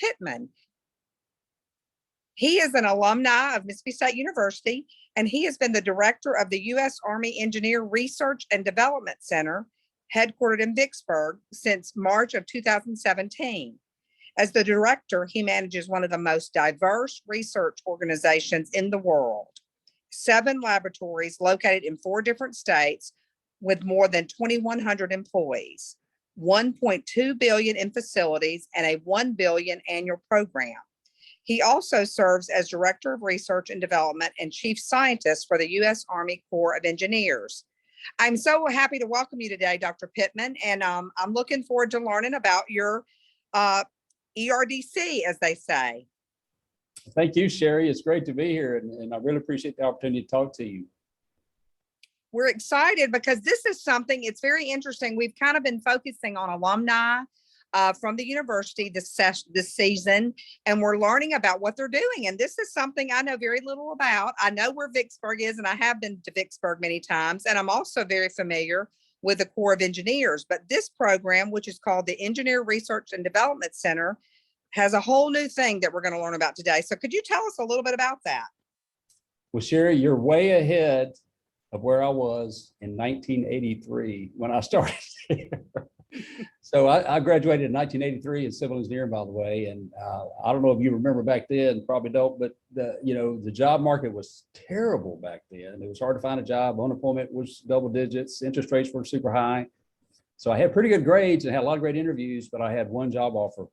Pittman. He is an alumni of Mississippi State University, and he has been the director of the U.S. Army Engineer Research and Development Center, headquartered in Vicksburg, since March of 2017. As the director, he manages one of the most diverse research organizations in the world. 7 laboratories located in 4 different states with more than 2,100 employees, 1.2 billion in facilities, and a 1 billion annual program. He also serves as Director of Research and Development and Chief Scientist for the U.S. Army Corps of Engineers. I'm so happy to welcome you today, Dr. Pittman, and I'm looking forward to learning about your ERDC, as they say. Thank you, Sherry. It's great to be here, and I really appreciate the opportunity to talk to you. We're excited because this is something, it's very interesting. We've kind of been focusing on alumni from the university this season, and we're learning about what they're doing. And this is something I know very little about. I know where Vicksburg is, and I have been to Vicksburg many times, and I'm also very familiar with the Corps of Engineers. But this program, which is called the Engineer Research and Development Center, has a whole new thing that we're going to learn about today. So could you tell us a little bit about that? Well, Sherry, you're way ahead of where I was in 1983 when I started here. So I graduated in 1983 in civil engineering, by the way. And I don't know if you remember back then, probably don't, but the job market was terrible back then. It was hard to find a job. Unemployment was double digits. Interest rates were super high. So I had pretty good grades and had a lot of great interviews, but I had one job offer.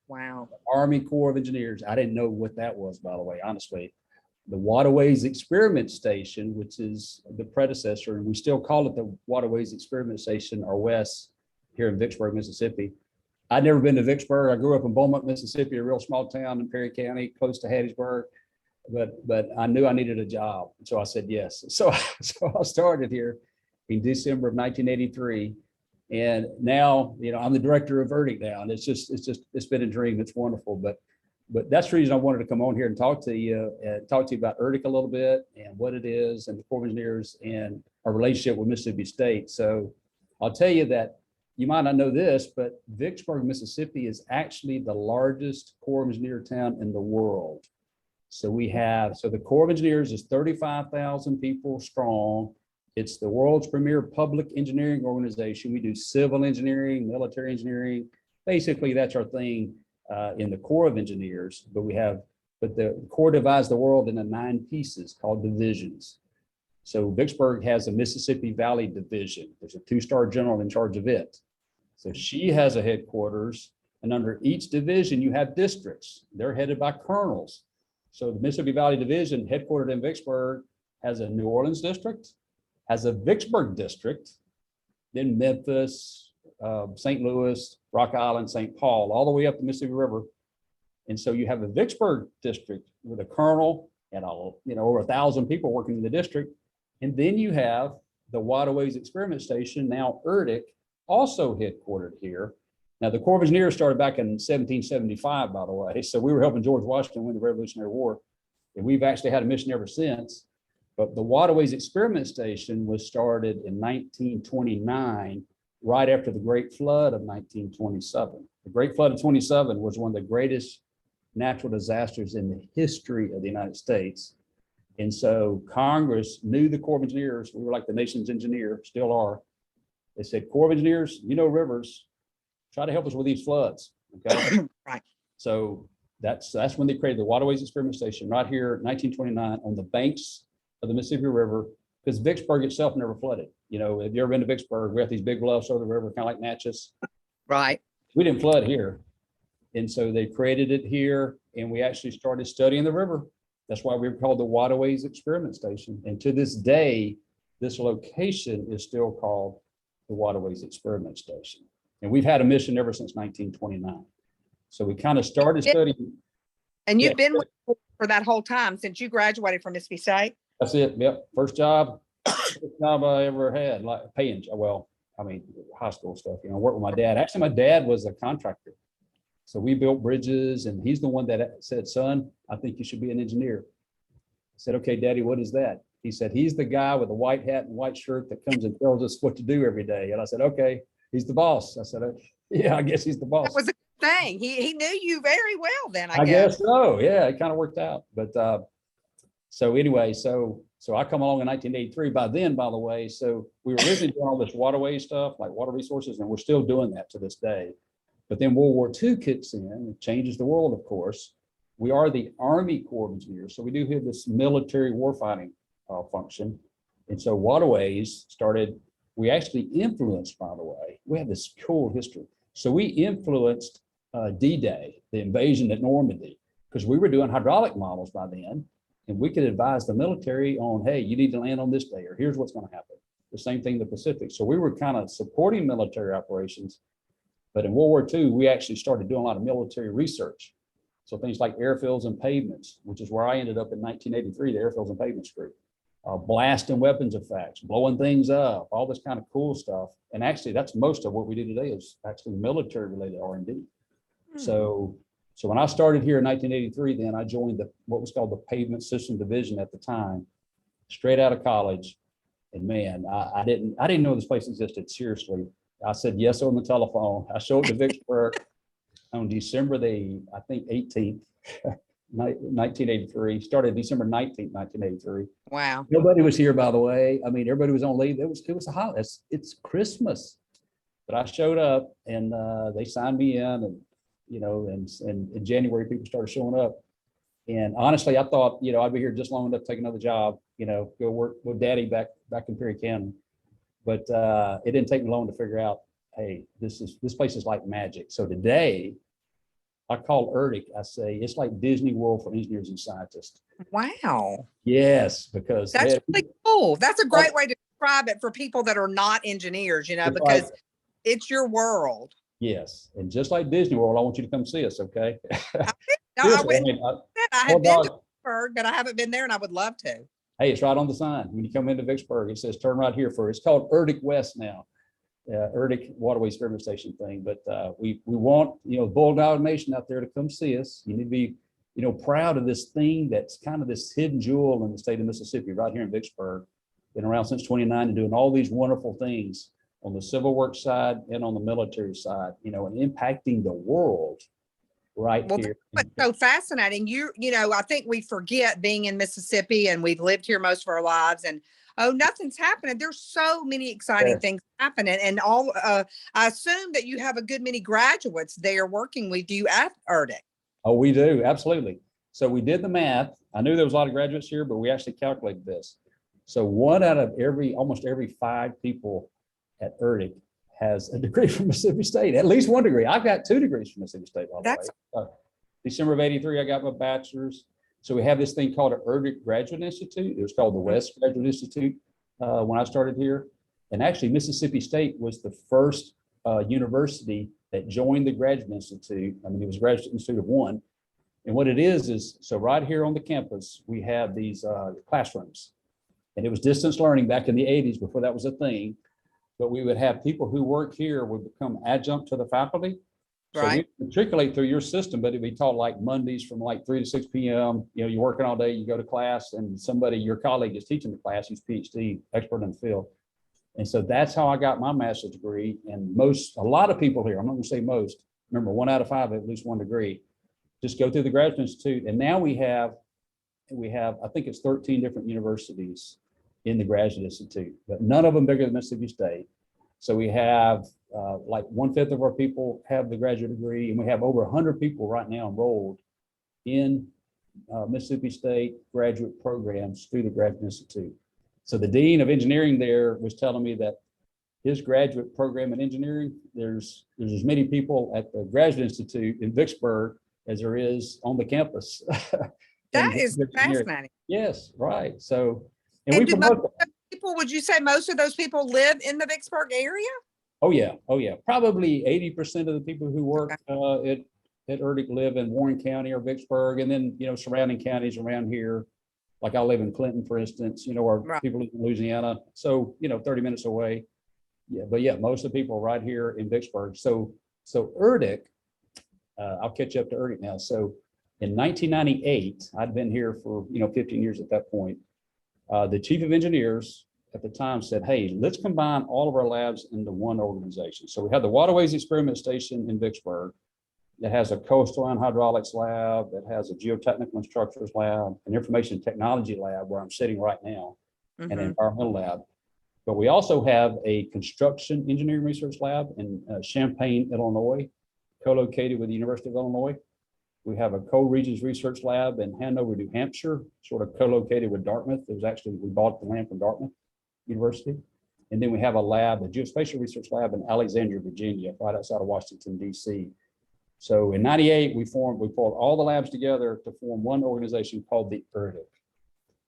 Wow. Army Corps of Engineers. I didn't know what that was, by the way, honestly. The Waterways Experiment Station, which is the predecessor, and we still call it the Waterways Experiment Station, or WES, here in Vicksburg, Mississippi. I'd never been to Vicksburg. I grew up in Beaumont, Mississippi, a real small town in Perry County, close to Hattiesburg, but I knew I needed a job. So I said yes. So I started here in December of 1983. And now, I'm the director of Verdict now, and it's been a dream. It's wonderful. But that's the reason I wanted to come on here and talk to you about ERDC a little bit and what it is and the Corps of Engineers and our relationship with Mississippi State. So I'll tell you that you might not know this, but Vicksburg, Mississippi is actually the largest Corps of Engineer town in the world. So the Corps of Engineers is 35,000 people strong. It's the world's premier public engineering organization. We do civil engineering, military engineering. Basically, that's our thing in the Corps of Engineers. But the Corps divides the world into 9 pieces called divisions. So Vicksburg has a Mississippi Valley division. There's a 2-star general in charge of it. So she has a headquarters, and under each division, you have districts. They're headed by colonels. So the Mississippi Valley Division, headquartered in Vicksburg, has a New Orleans district, has a Vicksburg district, then Memphis, St. Louis, Rock Island, St. Paul, all the way up the Mississippi River. And so you have a Vicksburg district with a colonel and over 1,000 people working in the district. And then you have the Waterways Experiment Station, now ERDC, also headquartered here. Now, the Corps of Engineers started back in 1775, by the way. So we were helping George Washington win the Revolutionary War. And we've actually had a mission ever since. But the Waterways Experiment Station was started in 1929, right after the Great Flood of 1927. The Great Flood of 27 was one of the greatest natural disasters in the history of the United States. And so Congress knew the Corps of Engineers. We were like the nation's engineer, still are. They said, Corps of Engineers, rivers, try to help us with these floods. Okay. Right. So that's when they created the Waterways Experiment Station right here, 1929, on the banks of the Mississippi River, because Vicksburg itself never flooded. If you ever been to Vicksburg, we have these big bluffs over the river, kind of like Natchez. Right. We didn't flood here. And so they created it here, and we actually started studying the river. That's why we were called the Waterways Experiment Station. And to this day, this location is still called the Waterways Experiment Station. And we've had a mission ever since 1929. So we kind of started studying. And you've been with for that whole time since you graduated from Mississippi State? That's it. Yep. First job I ever had, like paying, high school stuff. I worked with my dad. Actually, my dad was a contractor. So we built bridges, and he's the one that said, son, I think you should be an engineer. I said, okay, Daddy, what is that? He said, he's the guy with the white hat and white shirt that comes and tells us what to do every day. And I said, okay, he's the boss. I said, yeah, I guess he's the boss. That was a good thing. He knew you very well then, I I guess. guess so. Yeah, it kind of worked out. But so anyway, so I come along in 1983. By then, by the way, so we were originally doing all this waterway stuff, like water resources, and we're still doing that to this day. But then World War II kicks in, it changes the world, of course. We are the Army Corps of Engineers, so we do have this military warfighting function. And so waterways started, we actually influenced, by the way, we have this cool history. So we influenced D-Day, the invasion at Normandy, because we were doing hydraulic models by then, and we could advise the military on, hey, you need to land on this day, or here's what's going to happen. The same thing in the Pacific. So we were kind of supporting military operations. But in World War II, we actually started doing a lot of military research. So things like airfields and pavements, which is where I ended up in 1983, the airfields and pavements group. Blast and weapons effects, blowing things up, all this kind of cool stuff. And actually, that's most of what we do today is actually military-related R&D. So when I started here in 1983, then I joined what was called the Pavement System Division at the time, straight out of college. And man, I didn't know this place existed, seriously. I said yes on the telephone. I showed up to Vicksburg on December the, I think, 18th, 1983. Started December 19th, 1983. Wow. Nobody was here, by the way. I mean, everybody was on leave. It was a holiday. It's Christmas. But I showed up and they signed me in, and and in January people started showing up. And honestly, I thought, I'd be here just long enough to take another job, go work with Daddy back in Perry County. But it didn't take me long to figure out, hey, this place is like magic. So today, I call ERDIC, I say, it's like Disney World for engineers and scientists. Wow. Yes, because That's really cool. That's a great way to describe it for people that are not engineers, because it's your world. Yes. And just like Disney World, I want you to come see us, okay? I have been to Vicksburg, but I haven't been there, and I would love to. Hey, it's right on the sign. When you come into Vicksburg, it says turn right here for, it's called ERDIC West now. ERDIC Waterway Experiment Station thing. But we want, Bulldog Nation out there to come see us. You need to be, proud of this thing that's kind of this hidden jewel in the state of Mississippi, right here in Vicksburg. Been around since 29 and doing all these wonderful things on the civil works side and on the military side, and impacting the world right here. What's so fascinating, I think we forget being in Mississippi, and we've lived here most of our lives, and nothing's happening. There's so many exciting things happening, and I assume that you have a good many graduates there working with you at ERDIC. Oh, we do, absolutely. So we did the math. I knew there was a lot of graduates here, but we actually calculated this. So one out of almost every 5 people at ERDIC has a degree from Mississippi State, at least one degree. I've got 2 degrees from Mississippi State, by the way. December of 83, I got my bachelor's. So we have this thing called an ERDIC Graduate Institute. It was called the West Graduate Institute when I started here. And actually, Mississippi State was the first university that joined the Graduate Institute. I mean, it was a Graduate Institute of one. And what it is so right here on the campus, we have these classrooms. And it was distance learning back in the 80s before that was a thing. But we would have people who work here would become adjunct to the faculty. So we matriculate through your system, but it'd be taught like Mondays from like 3 to 6 p.m. You're working all day, you go to class, and your colleague is teaching the class, who's PhD expert in the field. And so that's how I got my master's degree. And a lot of people here, I'm not gonna say most, remember 1 out of 5 have at least 1 degree, just go through the Graduate Institute. And now we have, I think it's 13 different universities in the Graduate Institute, but none of them bigger than Mississippi State. So we have like 1/5 of our people have the graduate degree, and we have over 100 people right now enrolled in Mississippi State graduate programs through the Graduate Institute. So the Dean of Engineering there was telling me that his graduate program in engineering, there's as many people at the Graduate Institute in Vicksburg as there is on the campus. That is fascinating. Yes, right. So, and we promote people, would you say most of those people live in the Vicksburg area? Oh yeah. Probably 80% of the people who work at ERDIC live in Warren County or Vicksburg, and then surrounding counties around here. Like I live in Clinton, for instance. Or people live in Louisiana, so 30 minutes away. Yeah, but yeah, most of the people right here in Vicksburg. So ERDIC, I'll catch up to ERDIC now. So in 1998, I'd been here for 15 years at that point. The chief of engineers at the time said, hey, let's combine all of our labs into one organization. So we had the Waterways Experiment Station in Vicksburg. It has a coastal and hydraulics lab. It has a geotechnical and structures lab, an information technology lab where I'm sitting right now, and an environmental lab. But we also have a construction engineering research lab in Champaign, Illinois, co-located with the University of Illinois. We have a co-regions research lab in Hanover, New Hampshire, sort of co-located with Dartmouth. It was actually, we bought the land from Dartmouth University. And then we have a lab, a geospatial research lab in Alexandria, Virginia, right outside of Washington, D.C. So in 98, we pulled all the labs together to form one organization called the ERDIC.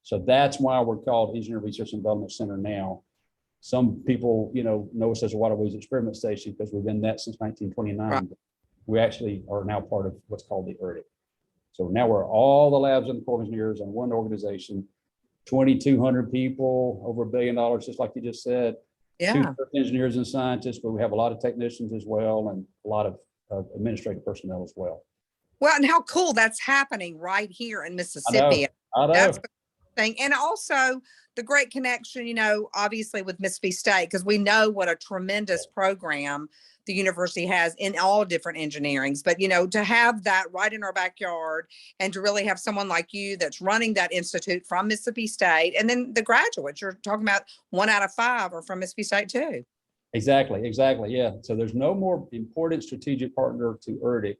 So that's why we're called Engineering Research and Development Center now. Some people, know us as a waterways experiment station because we've been that since 1929. Right. We actually are now part of what's called the ERDIC. So now we're all the labs and the Corps of Engineers in one organization, 2,200 people, over $1 billion, just like you just said. Yeah. 2 engineers and scientists, but we have a lot of technicians as well, and a lot of administrative personnel as well. Well, and how cool that's happening right here in I know. Mississippi. I know. That's the thing. And also the great connection, obviously with Mississippi State, because we know what a tremendous program the university has in all different engineerings. But, to have that right in our backyard and to really have someone like you that's running that institute from Mississippi State, and then the graduates, you're talking about 1 out of 5 are from Mississippi State too. Exactly. Yeah. So there's no more important strategic partner to ERDIC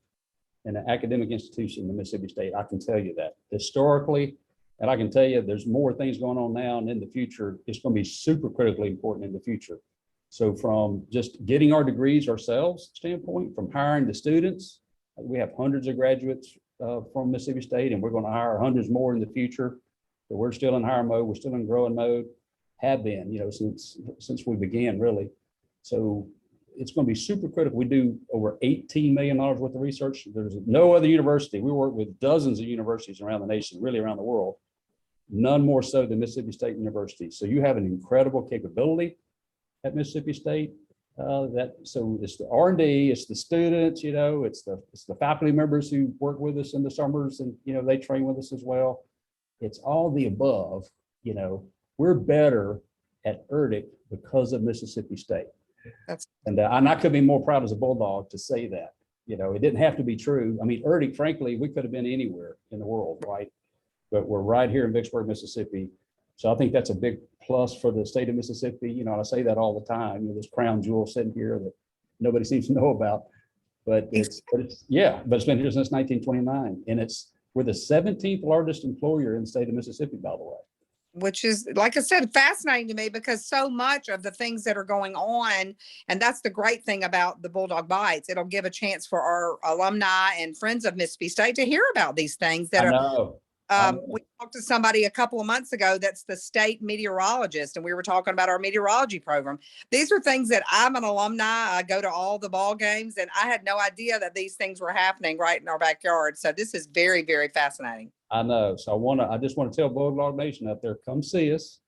than an academic institution in Mississippi State. I can tell you that historically, and I can tell you there's more things going on now and in the future. It's going to be super critically important in the future. So from just getting our degrees ourselves standpoint, from hiring the students, we have hundreds of graduates from Mississippi State, and we're going to hire hundreds more in the future. So we're still in hire mode. We're still in growing mode, have been, since we began really. So it's going to be super critical. We do over $18 million worth of research. There's no other university. We work with dozens of universities around the nation, really around the world. None more so than Mississippi State University. So you have an incredible capability at Mississippi State. So it's the R&D, it's the students, it's the faculty members who work with us in the summers, and they train with us as well. It's all the above. We're better at ERDIC because of Mississippi State. And I could be more proud as a Bulldog to say that. It didn't have to be true. I mean, ERDIC, frankly, we could have been anywhere in the world, right? But we're right here in Vicksburg, Mississippi. So I think that's a big plus for the state of Mississippi. I say that all the time. This crown jewel sitting here that nobody seems to know about, but it's been here since 1929, and we're the 17th largest employer in the state of Mississippi, by the way. Which is, like I said, fascinating to me because so much of the things that are going on, and that's the great thing about the Bulldog Bites, it'll give a chance for our alumni and friends of Mississippi State to hear about these things that we talked to somebody a couple of months ago that's the state meteorologist, and we were talking about our meteorology program. These are things that I'm an alumni. I go to all the ball games, and I had no idea that these things were happening right in our backyard. So this is very, very fascinating. I know. So I just want to tell Bulldog Nation out there, come see us.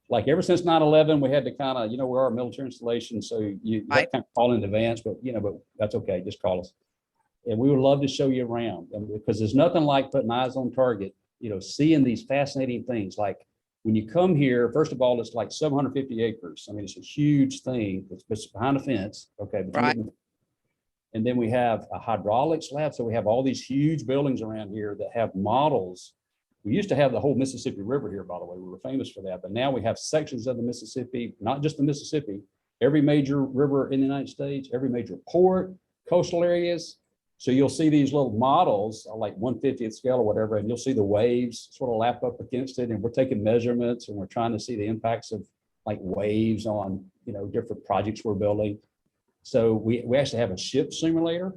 Like ever since 9/11, we had to kind of, we're a military installation, so you have to kind of call in advance, but that's okay. Just call us. And we would love to show you around, because there's nothing like putting eyes on target, seeing these fascinating things. Like when you come here, first of all, it's like 750 acres. I mean, it's a huge thing. It's behind a fence. Okay. Right. And then we have a hydraulics lab. So we have all these huge buildings around here that have models. We used to have the whole Mississippi River here, by the way. We were famous for that. But now we have sections of the Mississippi, not just the Mississippi, every major river in the United States, every major port, coastal areas. So you'll see these little models, like 1/50th scale or whatever, and you'll see the waves sort of lap up against it. And we're taking measurements, and we're trying to see the impacts of like waves on, different projects we're building. So we actually have a ship simulator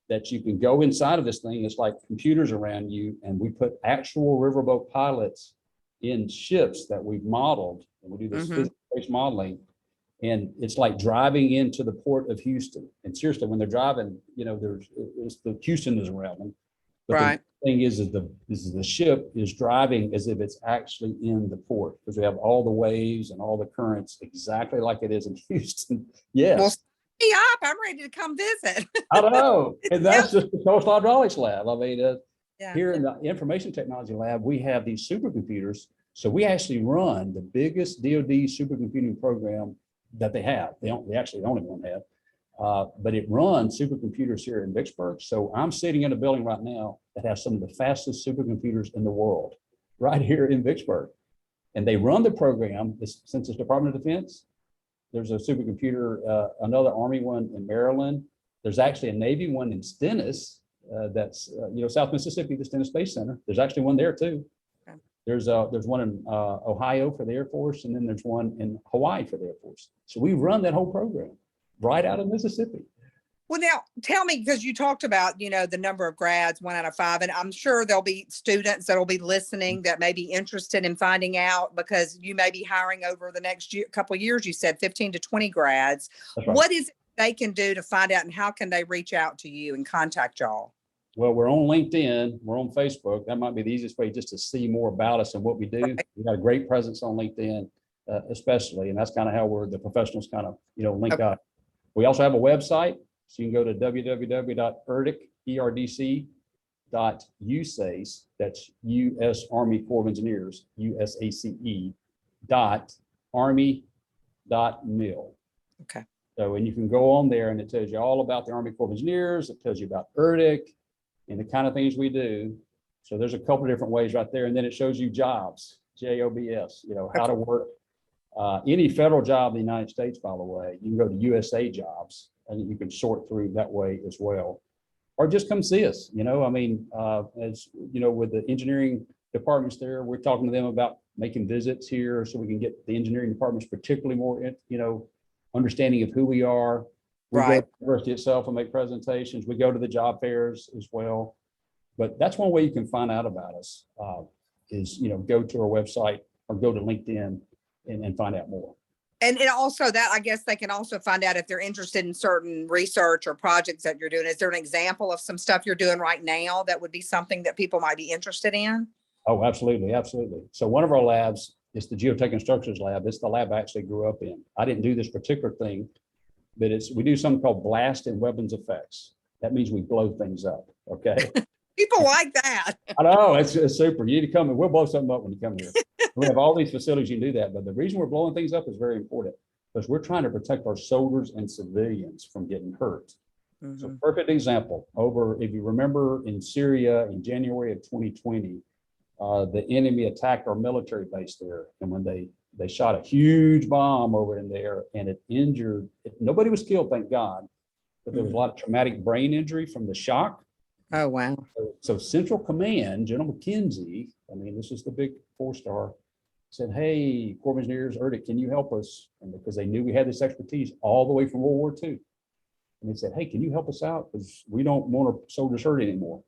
that you can go inside of this thing. It's like computers around you, and we put actual riverboat pilots in ships that we've modeled, and we do this physics-based modeling. And it's like driving into the port of Houston. And seriously, when they're driving, the Houston is around them. But right. The thing is the ship is driving as if it's actually in the port, because we have all the waves and all the currents exactly like it is in Houston. Yes. Well, me up. I'm ready to come visit. I don't know. And that's just the Coastal Hydraulics Lab. I mean, here in the Information Technology Lab, we have these supercomputers. So we actually run the biggest DoD supercomputing program that they have. They actually the only one have. but it runs supercomputers here in Vicksburg. So I'm sitting in a building right now that has some of the fastest supercomputers in the world, right here in Vicksburg. And they run the program, since it's Department of Defense. There's a supercomputer, another Army one in Maryland. There's actually a Navy one in Stennis, that's South Mississippi, the Stennis Space Center. There's actually one there too. Okay. There's one in Ohio for the Air Force, and then there's one in Hawaii for the Air Force. So we run that whole program right out of Mississippi. Well, now tell me, because you talked about, the number of grads, 1 out of 5, and I'm sure there'll be students that'll be listening that may be interested in finding out, because you may be hiring over the next couple of years. You said 15 to 20 grads. That's right. What is it they can do to find out, and how can they reach out to you and contact y'all? Well, we're on LinkedIn, we're on Facebook. That might be the easiest way just to see more about us and what we do. Right. We've got a great presence on LinkedIn, especially, and that's kind of how the professionals kind of, link Okay. up. We also have a website, so you can go to www.erdic, that's U.S. Army Corps of Engineers, USACE, .army.mil. Okay. So, and you can go on there and it tells you all about the Army Corps of Engineers. It tells you about ERDIC and the kind of things we do. So there's a couple of different ways right there. And then it shows you jobs, JOBS, how to work. Any federal job in the United States, by the way, you can go to USA Jobs and you can sort through that way as well. Or just come see us, with the engineering departments there, we're talking to them about making visits here so we can get the engineering departments particularly more, understanding of who we are. We go Right. to the university itself and make presentations. We go to the job fairs as well. But that's one way you can find out about us, is, go to our website or go to LinkedIn and find out more. And also that, I guess they can also find out if they're interested in certain research or projects that you're doing. Is there an example of some stuff you're doing right now that would be something that people might be interested in? Oh, absolutely. Absolutely. So one of our labs is the Geotech and Structures lab. It's the lab I actually grew up in. I didn't do this particular thing, but we do something called blast and weapons effects. That means we blow things up. Okay. People like that. I know, it's super. You need to come and we'll blow something up when you come here. We have all these facilities you can do that, but the reason we're blowing things up is very important because we're trying to protect our soldiers and civilians from getting hurt. Mm-hmm. So perfect example if you remember in Syria in January of 2020, the enemy attacked our military base there. And when they shot a huge bomb over in there and it injured, nobody was killed, thank God, but there was a lot of traumatic brain injury from the shock. Oh, wow. So Central Command, General McKenzie, this is the big 4-star, said, hey, Corps of Engineers, ERDIC, can you help us? And because they knew we had this expertise all the way from World War II. And they said, hey, can you help us out? Because we don't want our soldiers hurt anymore.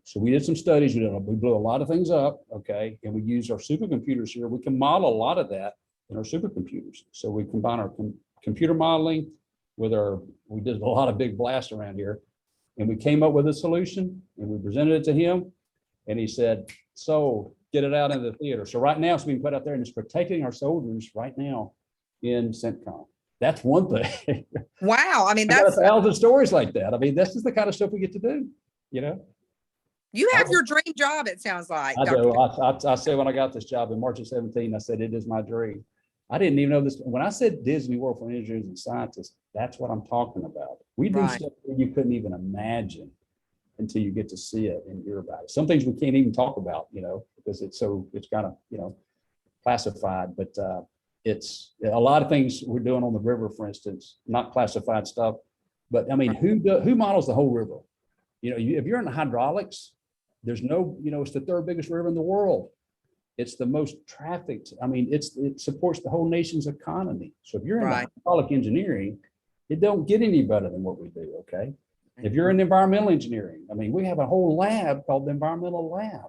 So we did some studies. We blew a lot of things up, okay? And we use our supercomputers here. We can model a lot of that in our supercomputers. So we combine our computer modeling with we did a lot of big blasts around here. And we came up with a solution and we presented it to him. And he said, so get it out into the theater. So right now it's being put out there and it's protecting our soldiers right now in CENTCOM. That's one thing. Wow. That's 1,000 stories like that. This is the kind of stuff we get to do, You have your dream job, it sounds like. I do. I said when I got this job in March of 17, I said, it is my dream. I didn't even know this. When I said Disney World for Engineers and Scientists, that's what I'm talking about. We do stuff that you couldn't even imagine until you get to see it and hear about it. Some things we can't even talk about, because it's kind of, classified, but it's a lot of things we're doing on the river, for instance, not classified stuff, but who models the whole river? If you're in the hydraulics, there's no, it's the 3rd biggest river in the world. It's the most trafficked. It supports the whole nation's economy. So if you're in hydraulic engineering, it don't get any better than what we do, okay? If you're in environmental engineering, we have a whole lab called the environmental lab.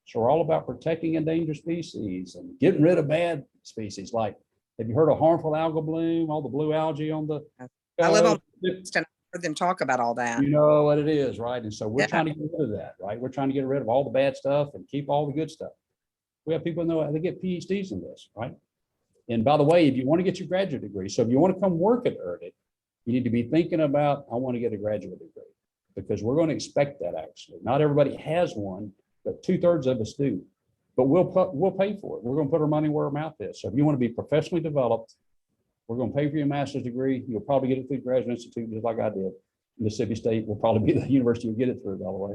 So we're all about protecting endangered species and getting rid of bad species. Like, have you heard of harmful algal bloom, all the blue algae on the I live on and I heard them talk about all that. You know what it is, right? And so we're trying to get rid of that, right? We're trying to get rid of all the bad stuff and keep all the good stuff. We have people know they get PhDs in this, right? And by the way, if you want to get your graduate degree, so if you want to come work at ERDIC, you need to be thinking about, I want to get a graduate degree, because we're going to expect that actually. Not everybody has one, but 2/3 of us do. But we'll pay for it. We're going to put our money where our mouth is. So if you want to be professionally developed, We're going to pay for your master's degree. You'll probably get it through Graduate Institute, just like I did. Mississippi State will probably be the university you'll get it through, by the way.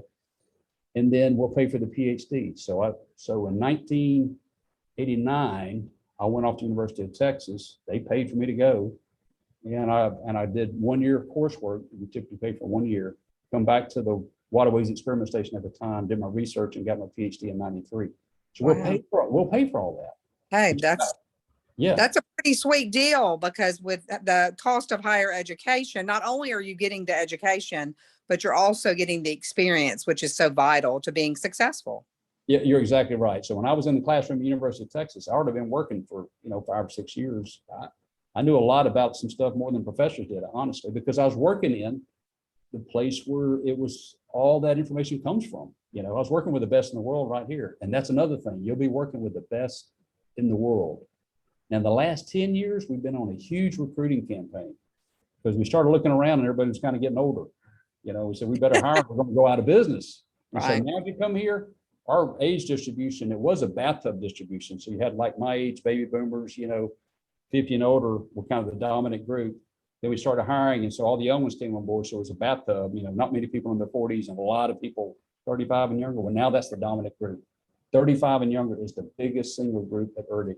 And then we'll pay for the PhD. So in 1989, I went off to University of Texas. They paid for me to go. And I did 1 year of coursework. We typically pay for 1 year. Come back to the Waterways Experiment Station at the time, did my research and got my PhD in 93. So Wow. we'll pay for all that. Hey, Yeah. that's a pretty sweet deal, because with the cost of higher education, not only are you getting the education, but you're also getting the experience, which is so vital to being successful. Yeah, you're exactly right. So when I was in the classroom at University of Texas, I already been working for, 5 or 6 years. I knew a lot about some stuff more than professors did, honestly, because I was working in the place where it was all that information comes from. I was working with the best in the world right here. And that's another thing. You'll be working with the best in the world. Now, the last 10 years, we've been on a huge recruiting campaign because we started looking around and everybody was kind of getting older. We said, we better hire, we're going to go out of business. And so now if you come here, our age distribution, it was a bathtub distribution. So you had like my age, baby boomers, 50 and older were kind of the dominant group. Then we started hiring. And so all the young ones came on board. So it was a bathtub, not many people in their 40s and a lot of people 35 and younger. Well, now that's the dominant group. 35 and younger is the biggest single group at ERDIC.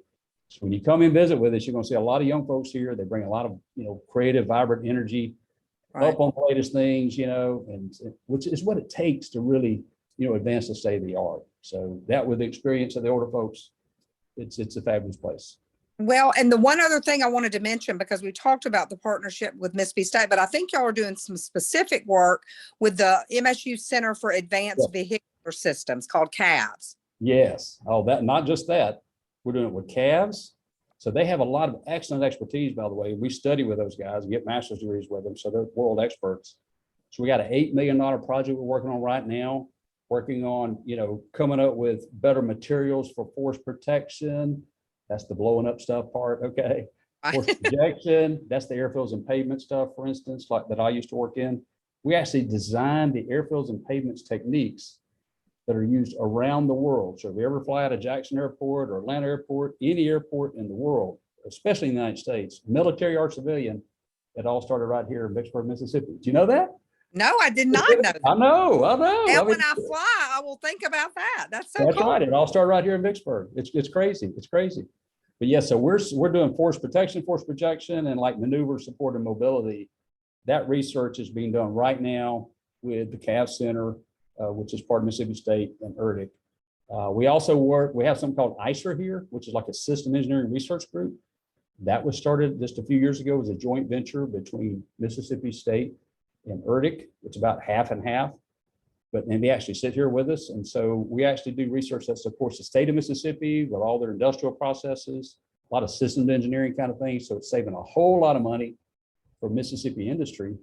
So when you come and visit with us, you're going to see a lot of young folks here. They bring a lot of, creative, vibrant energy, up on the latest things, and which is what it takes to really, advance the state of the art. So that with the experience of the older folks, it's a fabulous place. Well, and the one other thing I wanted to mention, because we talked about the partnership with Mississippi State, but I think y'all are doing some specific work with the MSU Center for Advanced Vehicular Systems called CAVS. Yes. Oh, that, not just that. We're doing it with CAVS. So they have a lot of excellent expertise, by the way. We study with those guys and get master's degrees with them. So they're world experts. So we got an $8 million project we're working on right now, working on, coming up with better materials for force protection. That's the blowing up stuff part. Okay. Force projection. That's the airfields and pavement stuff, for instance, like that I used to work in. We actually designed the airfields and pavements techniques that are used around the world. So if you ever fly out of Jackson Airport or Atlanta Airport, any airport in the world, especially in the United States, military or civilian, it all started right here in Vicksburg, Mississippi. Do you know that? No, I did not know that. I know. And when I fly, I will think about that. That's so cool. Right. It all started right here in Vicksburg. It's crazy. It's crazy. But yes, so we're doing force protection, force projection, and like maneuver support and mobility. That research is being done right now with the CAV Center, which is part of Mississippi State and ERDIC. We also we have something called ICER here, which is like a system engineering research group. That was started just a few years ago as a joint venture between Mississippi State and ERDIC. It's about half and half, but then they actually sit here with us. And so we actually do research that supports the state of Mississippi with all their industrial processes, a lot of systems engineering kind of things. So it's saving a whole lot of money for Mississippi industry,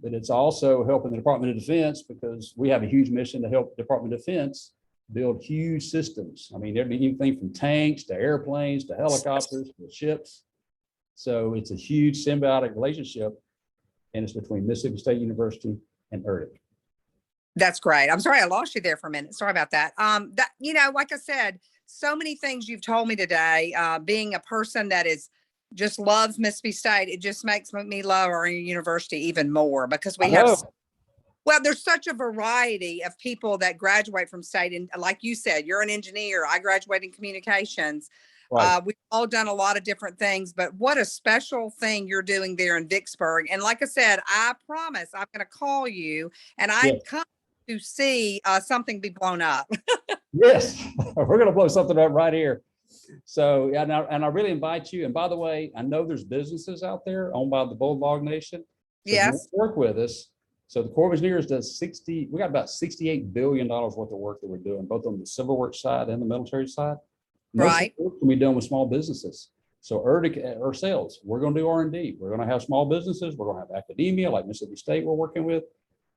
but it's also helping the Department of Defense because we have a huge mission to help the Department of Defense build huge systems. I mean, there'd be anything from tanks to airplanes to helicopters to ships. So it's a huge symbiotic relationship, and it's between Mississippi State University and ERDIC. That's great. I'm sorry I lost you there for a minute. Sorry about that. Like I said, so many things you've told me today. Being a person that just loves Mississippi State, it just makes me love our university even more because we have. Well, there's such a variety of people that graduate from state. And like you said, you're an engineer. I graduated in communications. Right. We've all done a lot of different things, but what a special thing you're doing there in Vicksburg. And like I said, I promise I'm going to call you and I'm coming to see something be blown up. Yes, we're going to blow something up right here. So, and I really invite you. And by the way, I know there's businesses out there owned by the Bulldog Nation. So yes. Work with us. So the Corps of Engineers does we got about $68 billion worth of work that we're doing, both on the civil works side and the military side. Most of the work can be done with small businesses. So ERDIC ourselves, we're going to do R&D. We're going to have small businesses. We're going to have academia like Mississippi State we're working with.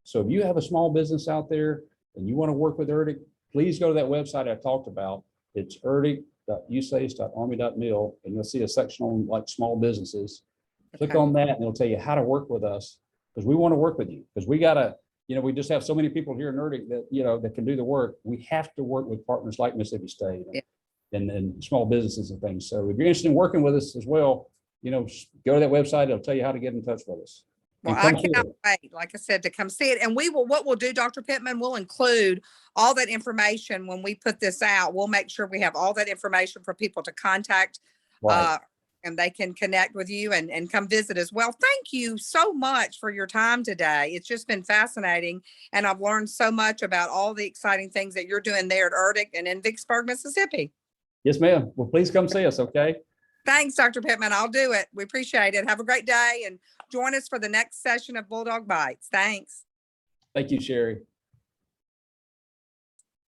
So if you have a small business out there and you want to work with ERDIC, please go to that website I talked about. It's erdic.usace.army.mil, and you'll see a section on like small businesses. Click on that and it'll tell you how to work with us because we want to work with you because we got to, we just have so many people here in ERDIC that, that can do the work. We have to work with partners like Mississippi State and small businesses and things. So if you're interested in working with us as well, go to that website. It'll tell you how to get in touch with us. Well, And I come see cannot it. wait, like I said, to come see it. And what we'll do, Dr. Pittman, we'll include all that information when we put this out. We'll make sure we have all that information for people to contact. Right. And they can connect with you and come visit as well. Thank you so much for your time today. It's just been fascinating. And I've learned so much about all the exciting things that you're doing there at Erdick and in Vicksburg, Mississippi. Yes, ma'am. Well, please come see us. Okay. Thanks, Dr. Pittman. I'll do it. We appreciate it. Have a great day and join us for the next session of Bulldog Bites. Thanks. Thank you, Sherry.